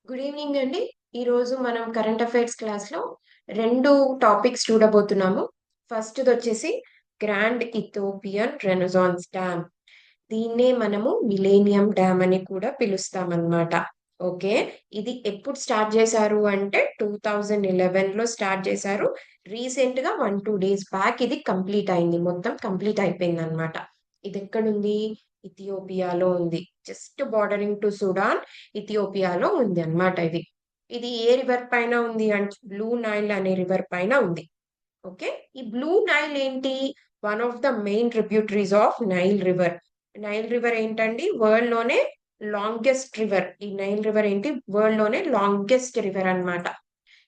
Good evening అండి. ఈరోజు మనం కరెంట్ అఫైర్స్ క్లాస్‌లో 2 టాపిక్స్ చూడబోతున్నాము. ఫస్ట్‌దొచ్చేసి గ్రాండ్ ఇథియోపియన్ రెనెసాన్స్ డ్యామ్. దీన్నే మనము మిలేనియం డ్యామ్ అని కూడా పిలుస్తామన్నమాట. ఓకే. ఇది ఎప్పుడు స్టార్ట్ చేశారు అంటే 2011లో స్టార్ట్ చేశారు. రీసెంట్‌గా 1, 2 డేస్ బ్యాక్ ఇది కంప్లీట్ అయింది. మొత్తం కంప్లీట్ అయిపోయిందన్నమాట. ఇదెక్కడుంది? ఇథియోపియాలో ఉంది. జస్ట్ బార్డరింగ్ టు సుడాన్, ఇథియోపియాలో ఉంది అన్నమాట ఇది. ఇది ఏ రివర్ పైన ఉంది అంటే బ్లూ నైల్ అనే రివర్ పైన ఉంది. ఓకే. ఈ బ్లూ నైల్ ఏంటి? One of the main tributaries of Nile river. Nile river ఏంటండి? వరల్డ్ లోనే లాంగెస్ట్ రివర్. ఈ నైల్ రివర్ ఏంటి? వరల్డ్ లోనే లాంగెస్ట్ రివర్ అన్నమాట.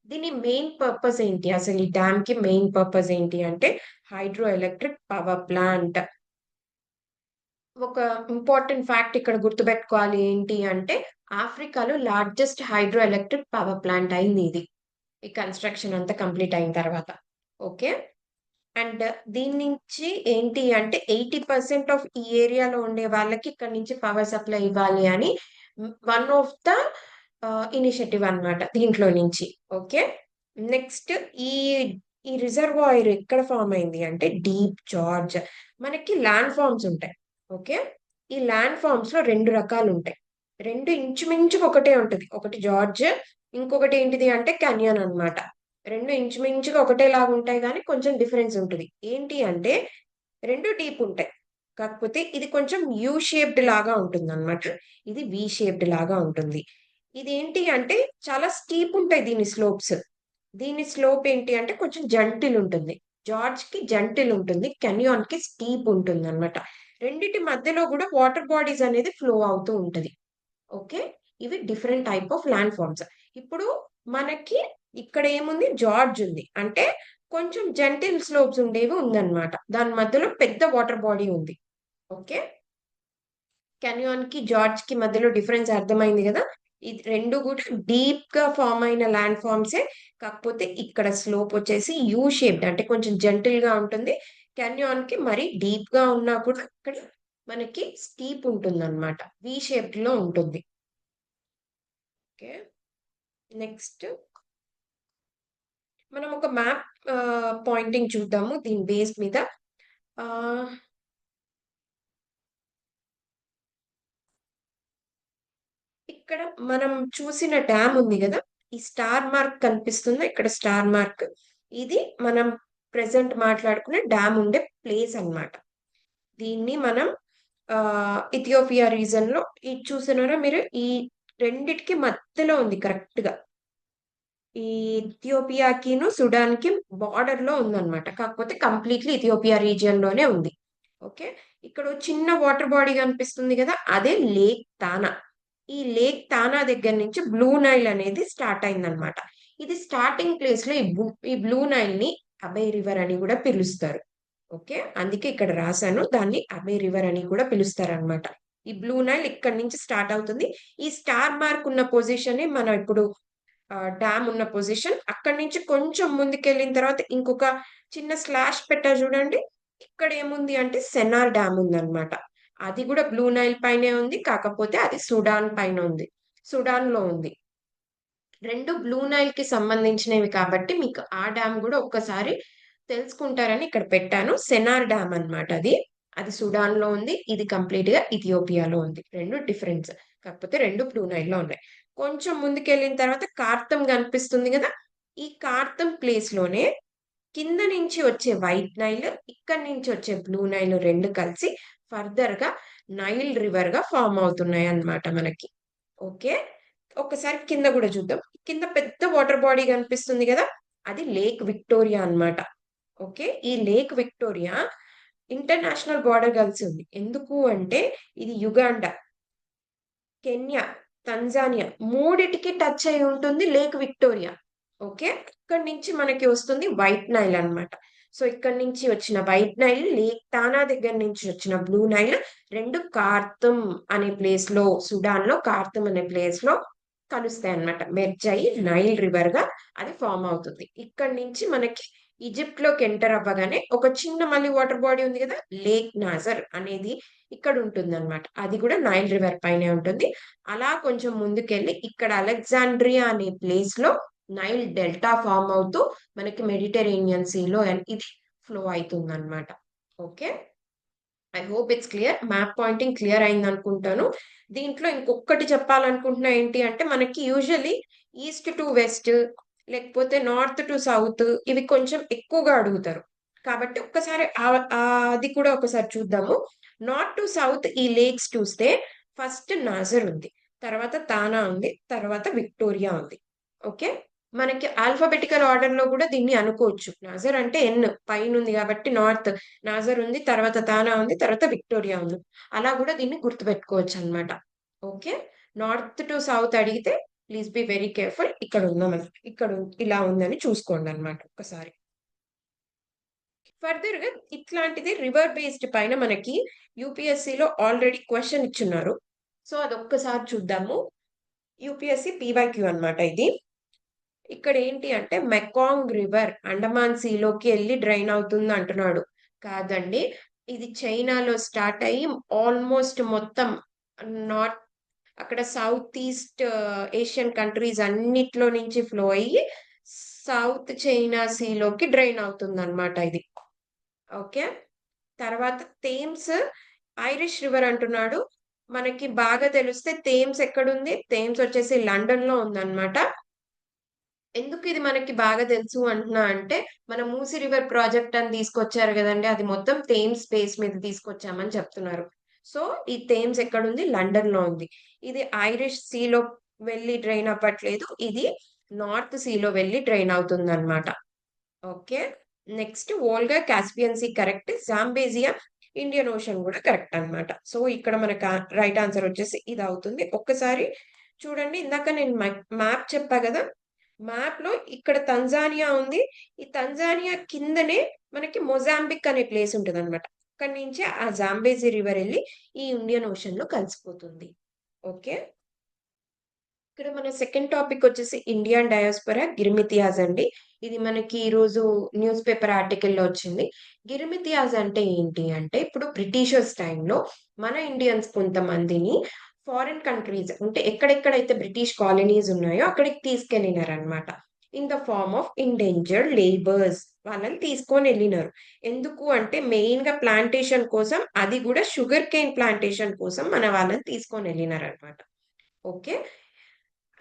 దీని మెయిన్ పర్పస్ ఏంటి? అసలు ఈ డ్యామ్ కి మెయిన్ పర్పస్ ఏంటి అంటే హైడ్రో ఎలక్ట్రిక్ పవర్ ప్లాంట్. ఒక ఇంపార్టెంట్ ఫ్యాక్ట్ ఇక్కడ గుర్తుపెట్టుకోవాలి ఏంటి అంటే ఆఫ్రికాలో largest hydro electric power plant అయింది ఇది. ఈ కన్స్ట్రక్షన్ అంతా కంప్లీట్ అయిన తర్వాత. ఓకే. అండ్ దీని నుంచి ఏంటి అంటే 80% ఆఫ్ ఈ ఏరియాలో ఉండే వాళ్ళకి ఇక్కడ నుంచి పవర్ సప్లై ఇవ్వాలి అని వన్ ఆఫ్ ద ఇనిషియేటివ్ అన్నమాట దీంట్లో నుంచి. ఓకే. నెక్స్ట్ ఈ ఈ రిజర్వాయర్ ఎక్కడ ఫామ్ అయింది అంటే డీప్ జార్జ్. మనకి ల్యాండ్ ఫార్మ్స్ ఉంటాయి. ఓకే. ఈ ల్యాండ్ ఫార్మ్స్ లో 2 రకాలు ఉంటాయి. 2 ఇంచుమించుగా ఒకటే ఉంటది. ఒకటి జార్జ్, ఇంకొకటి ఏంటిది అంటే కెన్యన్ అన్నమాట. 2 ఇంచుమించుగా ఒకటేలాగా ఉంటాయి గానీ, కొంచెం డిఫరెన్స్ ఉంటది. ఏంటి అంటే 2 డీప్ ఉంటాయి. కాకపోతే ఇది కొంచెం యూ షేప్డ్ లాగా ఉంటుందన్నమాట. ఇది వి షేప్డ్ లాగా ఉంటుంది. ఇదేంటి అంటే చాలా స్టీప్ ఉంటాయి దీని స్లోప్స్. దీని స్లోప్ ఏంటి అంటే కొంచెం జంటిల్ ఉంటుంది. జార్జ్‌కి జంటిల్ ఉంటుంది. కెనియాన్‌కి స్టీప్ ఉంటుందన్నమాట. రెండిటి మధ్యలో గూడా వాటర్ బాడీస్ అనేది ఫ్లో అవుతూ ఉంటది. ఓకే. ఇవి different type of land forms. ఇప్పుడు మనకి ఇక్కడ ఏముంది? జార్జ్ ఉంది. అంటే కొంచెం జెంటిల్ స్లోప్స్ ఉండేవి ఉందన్నమాట. దాని మధ్యలో పెద్ద వాటర్ బాడీ ఉంది. ఓకే. కెనియాన్‌కి, జార్జ్‌కి మధ్యలో డిఫరెన్స్ అర్థమైంది గదా! ఇది 2 గూడా డీప్‌గా ఫార్మ్ అయిన ల్యాండ్ ఫార్మ్సే. కాకపోతే ఇక్కడ స్లోప్ వచ్చేసి యూ షేప్డ్ అంటే కొంచెం జెంటిల్‌గా ఉంటుంది. కెనియాన్‌కి మరీ డీప్‌గా ఉన్నా కూడా ఇక్కడ మనకి స్టీప్ ఉంటుందన్నమాట. వి షేప్డ్‌లో ఉంటుంది. ఓకే. నెక్స్ట్ మనం ఒక మ్యాప్ పాయింటింగ్ చూద్దాము దీని బేస్ మీద. ఆహ్, ఇక్కడ మనం చూసిన డ్యామ్ ఉంది గదా! ఈ స్టార్ మార్క్ కనిపిస్తుందా? ఇక్కడ స్టార్ మార్క్. ఇది మనం ప్రెజెంట్ మాట్లాడుకునే డ్యామ్ ఉండే ప్లేస్ అన్నమాట. దీన్ని మనం ఇథియోపియా రీజన్‌లో ఇది చూస్తున్నారా మీరు? ఈ రెండిటికి మధ్యలో ఉంది కరెక్ట్‌గా. ఈ ఇథియోపియాకిను, సుడాన్‌కి బోర్డర్‌లో ఉందన్నమాట. కాకపోతే కంప్లీట్‌లీ ఇథియోపియా రీజియన్‌లోనే ఉంది. ఓకే. ఇక్కడో చిన్న వాటర్ బాడీ కనిపిస్తుంది గదా! అదే లేక్ తానా. ఈ లేక్ తానా దగ్గర నుంచి బ్లూ నైల్ అనేది స్టార్ట్ అయిందన్నమాట. ఇది స్టార్టింగ్ ప్లేస్‌లో ఈ బ్లూ నైల్‌ని అబే రివర్ అని గూడా పిలుస్తారు. ఓకే. అందుకే ఇక్కడ రాసాను. దాన్ని అబే రివర్ అని కూడా పిలుస్తారన్నమాట. ఈ బ్లూ నైల్ ఇక్కడి నుంచి స్టార్ట్ అవుతుంది. ఈ స్టార్ మార్క్ ఉన్న పొజిషనే మనం ఇప్పుడు డ్యామ్ ఉన్న పొజిషన్. అక్కడి నుంచి కొంచెం ముందుకెళ్ళిన తర్వాత ఇంకొక చిన్న స్లాష్ పెట్టా చూడండి. ఇక్కడేముంది అంటే సెన్నార్ డ్యామ్ ఉందన్నమాట. అది గూడా బ్లూ నైల్ పైనే ఉంది. కాకపోతే అది సుడాన్ పైన ఉంది. సుడాన్‌లో ఉంది. 2 బ్లూ నైల్‌కి సంబంధించినవి కాబట్టి మీకు ఆ డ్యామ్ గూడా ఒక్కసారి తెలుసుకుంటారని ఇక్కడ పెట్టాను. సెనార్ డ్యామ్ అన్నమాట అది. అది సుడాన్‌లో ఉంది. ఇది కంప్లీట్‌గా ఇథియోపియాలో ఉంది. 2 డిఫరెన్స్. కాకపోతే 2 బ్లూ నైల్‌లో ఉన్నాయి. కొంచెం ముందుకెళ్ళిన తర్వాత కార్తమ్ కనిపిస్తుంది గదా! ఈ కార్తమ్ ప్లేస్‌లోనే కింద నుంచి వచ్చే వైట్ నైల్, ఇక్కడి నుంచి వచ్చే బ్లూ నైల్ 2 కలిసి ఫర్దర్‌గా నైల్ రివర్‌గా ఫార్మ్ అవుతున్నాయన్నమాట మనకి. ఓకే. ఒక్కసారి కింద గూడా చూద్దాం. కింద పెద్ద వాటర్ బాడీ కనిపిస్తుంది గదా! అది లేక్ విక్టోరియా అన్నమాట. ఓకే. ఈ లేక్ విక్టోరియా ఇంటర్నేషనల్ బోర్డర్ కలిసుంది. ఎందుకు అంటే ఇది యుగాండా, కెన్యా, తంజానియా మూడిటికి టచ్ అయ్యి ఉంటుంది లేక్ విక్టోరియా. ఓకే. ఇక్కడి నుంచి మనకి వస్తుంది వైట్ నైల్ అన్నమాట. సో, ఇక్కడి నుంచి వచ్చిన వైట్ నైల్, లేక్ తానా దగ్గర నుంచి వచ్చిన బ్లూ నైల్ 2 కార్తుమ్ అనే ప్లేస్‌లో సుడాన్‌లో కార్తుమ్ అనే ప్లేస్‌లో కలుస్తాయన్నమాట. మెర్జ్ అయ్యి నైల్ రివర్‌గా అది ఫార్మ్ అవుతుంది. ఇక్కడి నుంచి మనకి ఈజిప్ట్ లోకి ఎంటర్ అవ్వగానే ఒక చిన్న మళ్ళీ వాటర్ బాడీ ఉంది కదా, లేక్ నాజర్ అనేది ఇక్కడ ఉంటుంది అనమాట. అది కూడా నైల్ రివర్ పైనే ఉంటుంది. అలా కొంచెం ముందుకెళ్ళి ఇక్కడ అలెగ్జాండ్రియా అనే ప్లేస్ లో నైల్ డెల్టా ఫామ్ అవుతూ మనకి మెడిటరేనియన్ సీలో ఇది ఫ్లో అవుతుంది అనమాట. Okay, I hope it's clear. Map pointing clear అయింది అనుకుంటాను. దీంట్లో ఇంకొకటి చెప్పాలనుకుంటున్నా ఏంటి అంటే, మనకి యూజువల్లీ ఈస్ట్ టు వెస్ట్ లేకపోతే నార్త్ టు సౌత్ ఇవి కొంచెం ఎక్కువగా అడుగుతారు. కాబట్టి ఒక్కసారి అది కూడా ఒకసారి చూద్దాము. నార్త్ టు సౌత్ ఈ లేక్స్ చూస్తే ఫస్ట్ నాజర్ ఉంది, తర్వాత తానా ఉంది, తర్వాత విక్టోరియా ఉంది. ఓకే, మనకి ఆల్ఫాబెటికల్ ఆర్డర్ లో కూడా దీన్ని అనుకోవచ్చు. నాజర్ అంటే ఎన్ పైన ఉంది కాబట్టి నార్త్ నాజర్ ఉంది, తర్వాత తానా ఉంది, తర్వాత విక్టోరియా ఉంది. అలా కూడా దీన్ని గుర్తుపెట్టుకోవచ్చు అనమాట. ఓకే, నార్త్ టు సౌత్ అడిగితే ప్లీజ్ బి వెరీ కేర్ఫుల్. ఇక్కడ ఉందామని, ఇక్కడ ఇలా ఉందని చూసుకోండి అనమాట ఒకసారి. ఫర్దర్ గా ఇట్లాంటిది రివర్ బేస్డ్ పైన మనకి యూపీఎస్సీలో ఆల్రెడీ క్వశ్చన్ ఇచ్చున్నారు. సో అదొక్కసారి చూద్దాము. యూపీఎస్సీ పీవైక్యూ అనమాట ఇది. ఇక్కడ ఏంటి అంటే మెకాంగ్ రివర్ అండమాన్ సీలోకి వెళ్ళి డ్రైన్ అవుతుంది అంటున్నాడు. కాదండి, ఇది చైనాలో స్టార్ట్ అయ్యి ఆల్మోస్ట్ మొత్తం నార్త్ అక్కడ సౌత్ ఈస్ట్ ఏషియన్ కంట్రీస్ అన్నిట్లో నుంచి ఫ్లో అయ్యి సౌత్ చైనా సీలోకి డ్రైన్ అవుతుంది అనమాట ఇది. ఓకే, తర్వాత థేమ్స్ ఐరిష్ రివర్ అంటున్నాడు. మనకి బాగా తెలిస్తే థేమ్స్ ఎక్కడుంది? థేమ్స్ వచ్చేసి లండన్ లో ఉందన్నమాట. ఎందుకు ఇది మనకి బాగా తెలుసు అంటున్నా అంటే, మన మూసి రివర్ ప్రాజెక్ట్ అని తీసుకొచ్చారు కదండి, అది మొత్తం థేమ్స్ స్పేస్ మీద తీసుకొచ్చామని చెప్తున్నారు. సో ఈ థేమ్స్ ఎక్కడుంది? లండన్ లో ఉంది. ఇది ఐరిష్ సీలో వెళ్ళి డ్రైన్ అవ్వట్లేదు, ఇది నార్త్ సీలో వెళ్ళి డ్రైన్ అవుతుంది అనమాట. Okay, next Volga Caspian sea correct, Zambezi Indian ocean కూడా కరెక్ట్ అన్నమాట. సో ఇక్కడ మనకు రైట్ ఆన్సర్ వచ్చేసి ఇది అవుతుంది. ఒక్కసారి చూడండి, ఇందాక నేను మ్యాప్ చెప్పా కదా, మ్యాప్ లో ఇక్కడ తంజానియా ఉంది. ఈ తంజానియా కిందనే మనకి మొజాంబిక్ అనే ప్లేస్ ఉంటుంది అనమాట. అక్కడి నుంచి ఆ జాంబేజీ రివర్ వెళ్ళి ఈ ఇండియన్ ఓషన్ లో కలిసిపోతుంది. ఓకే, ఇక్కడ మన సెకండ్ టాపిక్ వచ్చేసి ఇండియన్ డయాస్పొరా గిరిమితియాజ్ అండి. ఇది మనకి ఈ రోజు న్యూస్ పేపర్ ఆర్టికల్లో వచ్చింది. గిరిమితియాజ్ అంటే ఏంటి అంటే, ఇప్పుడు బ్రిటిషర్స్ టైంలో మన ఇండియన్స్ కొంతమందిని ఫారిన్ కంట్రీస్ అంటే ఎక్కడెక్కడైతే బ్రిటిష్ కాలనీస్ ఉన్నాయో అక్కడికి తీసుకెళ్ళినారు అనమాట. In the form of endangered labours వాళ్ళని తీసుకొని వెళ్ళినారు. ఎందుకు అంటే మెయిన్ గా ప్లాంటేషన్ కోసం, అది కూడా షుగర్ కేన్ ప్లాంటేషన్ కోసం మన వాళ్ళని తీసుకొని వెళ్ళినారు అనమాట. ఓకే,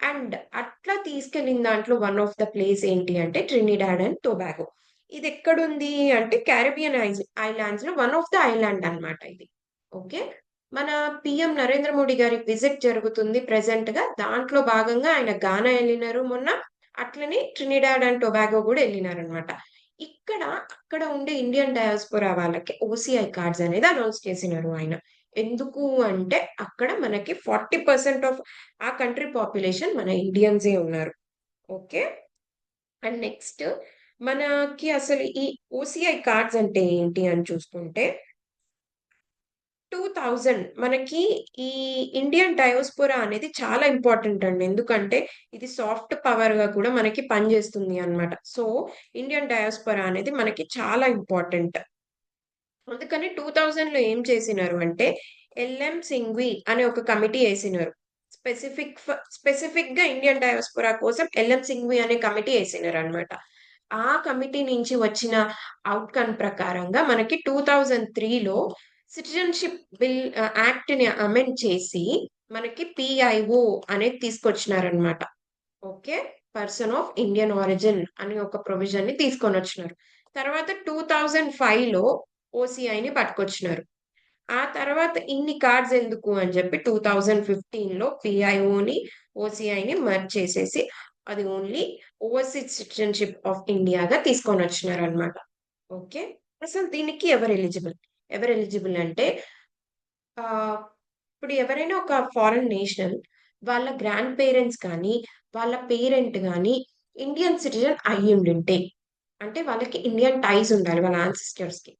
అండ్ అట్లా తీసుకెళ్ళిన దాంట్లో వన్ ఆఫ్ ద ప్లేస్ ఏంటి అంటే ట్రినిడాడ్ అండ్ టొబాగో. ఇది ఎక్కడుంది అంటే క్యారిబియన్ ఐలాండ్స్ లో వన్ ఆఫ్ ద ఐలాండ్ అన్నమాట ఇది. ఓకే, మన పిఎం నరేంద్ర మోడీ గారి విజిట్ జరుగుతుంది ప్రెసెంట్ గా, దాంట్లో భాగంగా ఆయన గానా వెళ్ళినారు మొన్న. అట్లనే ట్రినిడాడ్ అండ్ టొబాగో కూడా వెళ్ళినారు అనమాట. ఇక్కడ అక్కడ ఉండే ఇండియన్ డయాస్పోరా వాళ్ళకి ఓసిఐ కార్డ్స్ అనేది అనౌన్స్ చేసినారు ఆయన. ఎందుకు అంటే అక్కడ మనకి 40% ఆఫ్ ఆ కంట్రీ పాపులేషన్ మన ఇండియన్సే ఉన్నారు. ఓకే, అండ్ నెక్స్ట్ మనకి అసలు ఈ ఓసిఐ కార్డ్స్ అంటే ఏంటి అని చూసుకుంటే, 2000 మనకి ఈ ఇండియన్ డయోస్పోరా అనేది చాలా ఇంపార్టెంట్ అండి. ఎందుకంటే ఇది సాఫ్ట్ పవర్ గా కూడా మనకి పనిచేస్తుంది అన్నమాట. సో ఇండియన్ డయాస్పోరా అనేది మనకి చాలా ఇంపార్టెంట్. అందుకని 2000 లో ఏం చేసినారు అంటే ఎల్ఎం సింఘ్వి అనే ఒక కమిటీ వేసినారు. స్పెసిఫిక్ గా ఇండియన్ డయాస్పోరా కోసం ఎల్ఎం సింఘ్వి అనే కమిటీ వేసినారు అనమాట. ఆ కమిటీ నుంచి వచ్చిన అవుట్కమ్ ప్రకారంగా మనకి 2003లో సిటిజన్షిప్ బిల్ యాక్ట్ ని అమెండ్ చేసి మనకి పిఐఓ అనేది తీసుకొచ్చినారనమాట. Okay, person of Indian origin అని ఒక ప్రొవిజన్ ని తీసుకొని వచ్చినారు. తర్వాత 2005లో ఓసిఐని పట్టుకొచ్చినారు. ఆ తర్వాత ఇన్ని కార్డ్స్ ఎందుకు అని చెప్పి 2015లో పిఐఓని ఓసిఐని మర్జ్ చేసేసి అది ఓన్లీ ఓవర్సీస్ సిటిజన్షిప్ ఆఫ్ ఇండియాగా తీసుకొని వచ్చినారు అనమాట. ఓకే, అసలు దీనికి ఎవరు ఎలిజిబుల్ అంటే ఆ ఇప్పుడు ఎవరైనా ఒక ఫారెన్ నేషనల్ వాళ్ళ గ్రాండ్ పేరెంట్స్ కానీ వాళ్ళ పేరెంట్ కానీ ఇండియన్ సిటిజన్ అయ్యి ఉండింటే, అంటే వాళ్ళకి ఇండియన్ టైస్ ఉండాలి వాళ్ళ ఆన్సిస్టర్స్ కి,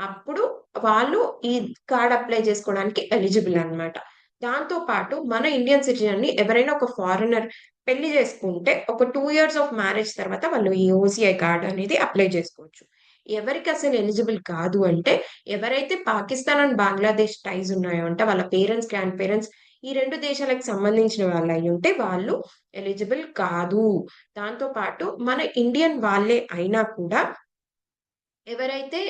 అప్పుడు వాళ్ళు ఈ కార్డ్ అప్లై చేసుకోవడానికి ఎలిజిబుల్ అన్నమాట. దాంతో పాటు మన ఇండియన్ సిటిజన్ ని ఎవరైనా ఒక ఫారినర్ పెళ్లి చేసుకుంటే ఒక 2 ఇయర్స్ ఆఫ్ మ్యారేజ్ తర్వాత వాళ్ళు ఈ ఓసీఐ కార్డ్ అనేది అప్లై చేసుకోవచ్చు. ఎవరికి అసలు ఎలిజిబుల్ కాదు అంటే, ఎవరైతే పాకిస్తాన్ అండ్ బంగ్లాదేశ్ టైస్ ఉన్నాయో అంటే వాళ్ళ పేరెంట్స్, గ్రాండ్ పేరెంట్స్ ఈ 2 దేశాలకు సంబంధించిన వాళ్ళయ్యుంటే వాళ్ళు ఎలిజిబుల్ కాదు. దాంతో పాటు మన ఇండియన్ వాళ్ళే అయినా కూడా ఎవరైతే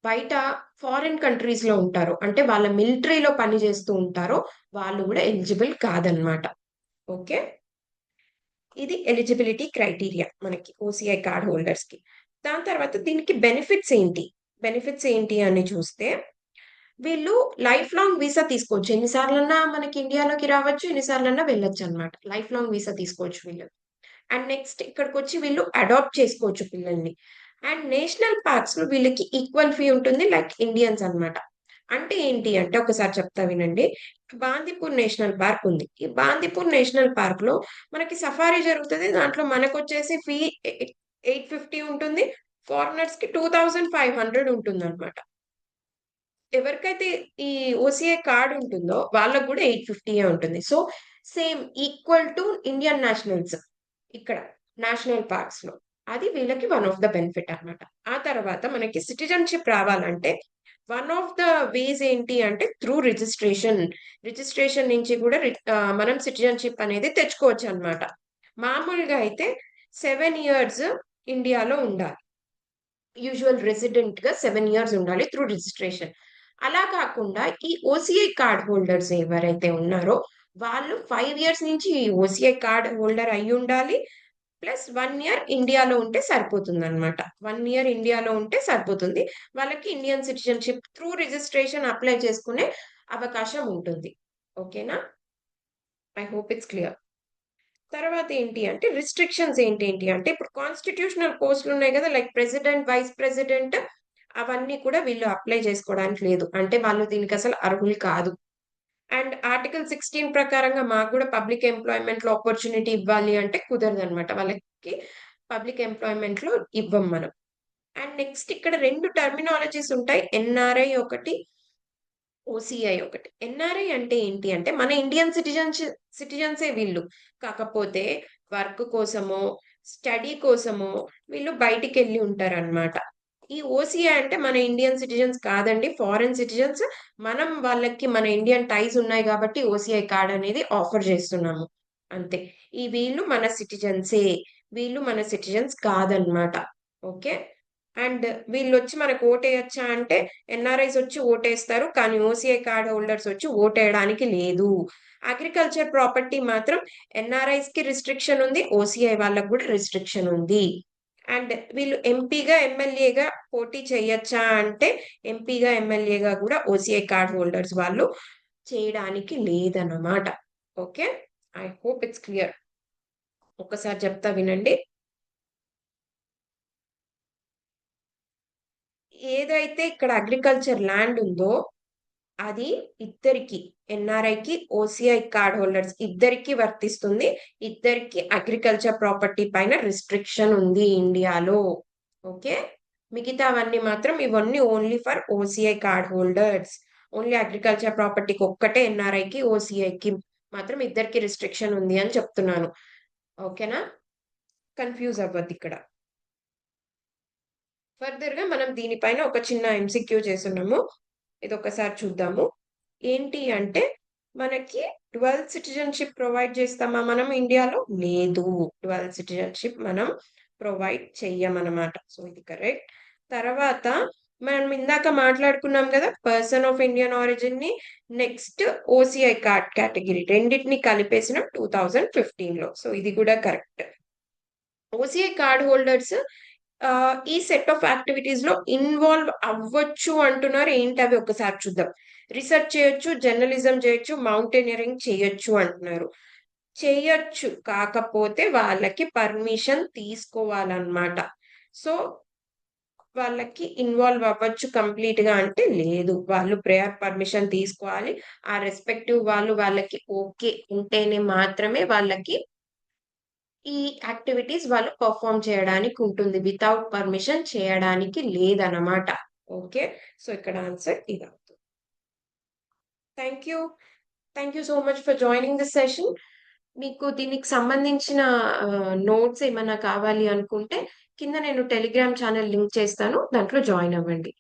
బయట ఫారిన్ కంట్రీస్‌లో ఉంటారో, అంటే వాళ్ళ మిలిటరీలో పని చేస్తూ ఉంటారో వాళ్ళు గూడా ఎలిజిబుల్ కాదనమాట. ఓకే. ఇది ఎలిజిబిలిటీ క్రైటీరియా మనకి ఓసీఐ కార్డ్ హోల్డర్స్‌కి. దాని తర్వాత దీనికి బెనిఫిట్స్ ఏంటి? బెనిఫిట్స్ ఏంటి అని చూస్తే, వీళ్ళు లైఫ్ లాంగ్ వీసా తీసుకోవచ్చు. ఎన్ని సార్లన్నా మనకి ఇండియాలోకి రావచ్చు. ఎన్ని సార్లన్నా వెళ్ళొచ్చనమాట. లైఫ్ లాంగ్ వీసా తీసుకోవచ్చు వీళ్ళు. అండ్ నెక్స్ట్ ఇక్కడికొచ్చి వీళ్ళు అడాప్ట్ చేసుకోవచ్చు పిల్లల్ని. అండ్ నేషనల్ పార్క్స్‌లో వీళ్ళకి ఈక్వల్ ఫీ ఉంటుంది లైక్ ఇండియన్స్ అన్నమాట. అంటే ఏంటి అంటే ఒకసారి చెప్తా వినండి. బాందీపూర్ నేషనల్ పార్క్ ఉంది. ఈ బాందీపూర్ నేషనల్ పార్క్‌లో మనకి సఫారీ జరుగుతది. దాంట్లో మనకొచ్చేసి ఫీ 850 ఉంటుంది. ఫారినర్స్‌కి 2500 ఉంటుందన్నమాట. ఎవరికైతే ఈ ఓసీఐ కార్డ్ ఉంటుందో వాళ్ళకి గూడా 850 ఉంటుంది. So, same equal to Indian nationals ఇక్కడ నేషనల్ పార్క్స్‌లో. అది వీళ్ళకి వన్ ఆఫ్ ద బెనిఫిట్ అన్నమాట. ఆ తర్వాత మనకి సిటిజన్‌షిప్ రావాలంటే వన్ ఆఫ్ ద వేస్ ఏంటి అంటే త్రూ రిజిస్ట్రేషన్. రిజిస్ట్రేషన్ నుంచి గూడా మనం సిటిజన్‌షిప్ అనేది తెచ్చుకోవచ్చన్నమాట. మామూలుగా అయితే 7 ఇయర్స్ ఇండియాలో ఉండాలి. యూజువల్ రెసిడెంట్‌గా 7 ఇయర్స్ ఉండాలి త్రూ రిజిస్ట్రేషన్. అలా కాకుండా ఈ ఓసీఐ కార్డ్ హోల్డర్స్ ఎవరైతే ఉన్నారో, వాళ్ళు 5 ఇయర్స్ నుంచి ఈ ఓసీఐ కార్డ్ హోల్డర్ అయ్యుండాలి. ప్లస్ 1 ఇయర్ ఇండియాలో ఉంటే సరిపోతుందనమాట. 1 ఇయర్ ఇండియాలో ఉంటే సరిపోతుంది. వాళ్ళకి Indian citizenship through registration apply చేసుకునే అవకాశం ఉంటుంది. ఓకేనా? I hope it's clear. తర్వాత ఏంటి అంటే రిస్ట్రిక్షన్స్ ఏంటేంటి అంటే ఇప్పుడు కాన్స్టిట్యూషనల్ పోస్టులున్నాయి గదా! లైక్ ప్రెసిడెంట్, వైస్ ప్రెసిడెంట్ అవన్నీ కూడా వీళ్ళు అప్లై చేసుకోవడానికి లేదు. అంటే వాళ్ళు దీనికసలు అర్హులు కాదు. అండ్ ఆర్టికల్ 16 ప్రకారంగా మాకు గూడా పబ్లిక్ ఎంప్లాయ్‌మెంట్‌లో ఆపర్చునిటీ ఇవ్వాలి అంటే కుదరదనమాట. వాళ్ళకి పబ్లిక్ ఎంప్లాయ్‌మెంట్‌లో ఇవ్వం మనం. అండ్ నెక్స్ట్ ఇక్కడ 2 టర్మినాలజీస్ ఉంటాయి. ఎన్ఆర్ఐ ఒకటి, ఓసీఐ ఒకటి. ఎన్ఆర్ఐ అంటే ఏంటి అంటే మన ఇండియన్ సిటిజన్సే వీళ్ళు. కాకపోతే వర్క్ కోసమో, స్టడీ కోసమో వీళ్ళు బయటికెళ్ళి ఉంటారనమాట. ఈ ఓసీఐ అంటే మన ఇండియన్ సిటిజన్స్ కాదండి. Foreign citizens. మనం వాళ్ళకి మన ఇండియన్ టైస్ ఉన్నాయి గాబట్టి ఓసీఐ కార్డ్ అనేది ఆఫర్ జేస్తున్నాము. అంతే. వీళ్ళు మన సిటిజన్సే. వీళ్ళు మన సిటిజన్స్ కాదనమాట. ఓకే. అండ్ వీళ్ళొచ్చి మనకు ఓటేయొచ్చా అంటే ఎన్ఆర్ఐస్ వచ్చి ఓటేస్తారు. కానీ ఓసీఐ కార్డ్ హోల్డర్స్ వచ్చి ఓటేయడానికి లేదు. అగ్రికల్చర్ ప్రాపర్టీ మాత్రం ఎన్ఆర్ఐస్‌కి రిస్ట్రిక్షన్ ఉంది. ఓసీఐ వాళ్ళకి గూడా రిస్ట్రిక్షన్ ఉంది. అండ్ వీళ్ళు ఎంపీగా, ఎమ్మెల్యేగా పోటీ చేయొచ్చా అంటే ఎంపీగా, ఎమ్మెల్యేగా గూడా ఓసీఐ కార్డ్ హోల్డర్స్ వాళ్ళు చేయడానికి లేదన్నమాట. Okay. I hope it's clear. ఒక్కసారి చెప్తా వినండి. ఏదైతే ఇక్కడ అగ్రికల్చర్ ల్యాండ్ ఉందో అది ఇద్దరికి ఎన్ఆర్ఐకి, ఓసీఐ కార్డ్ హోల్డర్స్ ఇద్దరికీ వర్తిస్తుంది. ఇద్దరికీ అగ్రికల్చర్ ప్రాపర్టీ పైన రిస్ట్రిక్షన్ ఉంది ఇండియాలో. ఓకే. మిగతావన్నీ మాత్రం ఇవన్నీ only for OCI card holders. Only agriculture ప్రాపర్టీకి ఒక్కటే ఎన్ఆర్ఐకి, ఓసీఐకి మాత్రం ఇద్దరికీ రిస్ట్రిక్షన్ ఉంది అని చెప్తున్నాను. ఓకేనా? కన్‌ఫ్యూజ్ అవ్వద్దిక్కడ. ఫర్దర్‌గా మనం దీనిపైన ఒక చిన్న ఎంసీక్యూ చేసున్నాము. ఇదొక్కసారి చూద్దాము. ఏంటి అంటే, మనకి డ్యుయల్ సిటిజన్‌షిప్ ప్రొవైడ్ చేస్తామా మనం ఇండియాలో? లేదు. డ్యుయల్ సిటిజన్‌షిప్ మనం ప్రొవైడ్ చెయ్యమనమాట. సో, ఇది కరెక్ట్. తర్వాత మనం ఇందాక మాట్లాడుకున్నాం గదా! పర్సన్ ఆఫ్ ఇండియన్ ఆరిజిన్‌ని నెక్స్ట్ ఓసీఐ కార్డ్ కేటగిరీ రెండిటిని కలిపేసినాం 2015లో. సో, ఇది కూడా కరెక్ట్. ఓసీఐ కార్డ్ హోల్డర్స్ ఈ సెట్ ఆఫ్ యాక్టివిటీస్‌లో ఇన్వాల్వ్ అవ్వచ్చు అంటున్నారు. ఏంటవి ఒకసారి చూద్దాం. రిసర్చ్ చేయొచ్చు, జర్నలిజం చేయొచ్చు, మౌంటైనరింగ్ చేయొచ్చు అంటున్నారు. చేయొచ్చు. కాకపోతే వాళ్ళకి పర్మిషన్ తీసుకోవాలన్నమాట. సో, వాళ్ళకి ఇన్వాల్వ్ అవ్వచ్చు కంప్లీట్‌గా అంటే లేదు. వాళ్ళు ప్రేయర్ పర్మిషన్ తీసుకోవాలి. ఆ రెస్పెక్టివ్ వాళ్ళకి ఓకే ఉంటేనే మాత్రమే వాళ్ళకి ఈ యాక్టివిటీస్ వాళ్ళు పెర్ఫార్మ్ చేయడానికి ఉంటుంది. వితౌట్ పర్మిషన్ చేయడానికి లేదనమాట. ఓకే. సో, ఇక్కడ ఆన్సర్ ఇదవుతుంది. Thank you. Thank you so much for joining this session. మీకు దీనికి సంబంధించిన నోట్స్ ఏమైనా కావాలి అనుకుంటే కింద నేను టెలిగ్రామ్ ఛానల్ లింక్ చేస్తాను. దాంట్లో జాయిన్ అవ్వండి.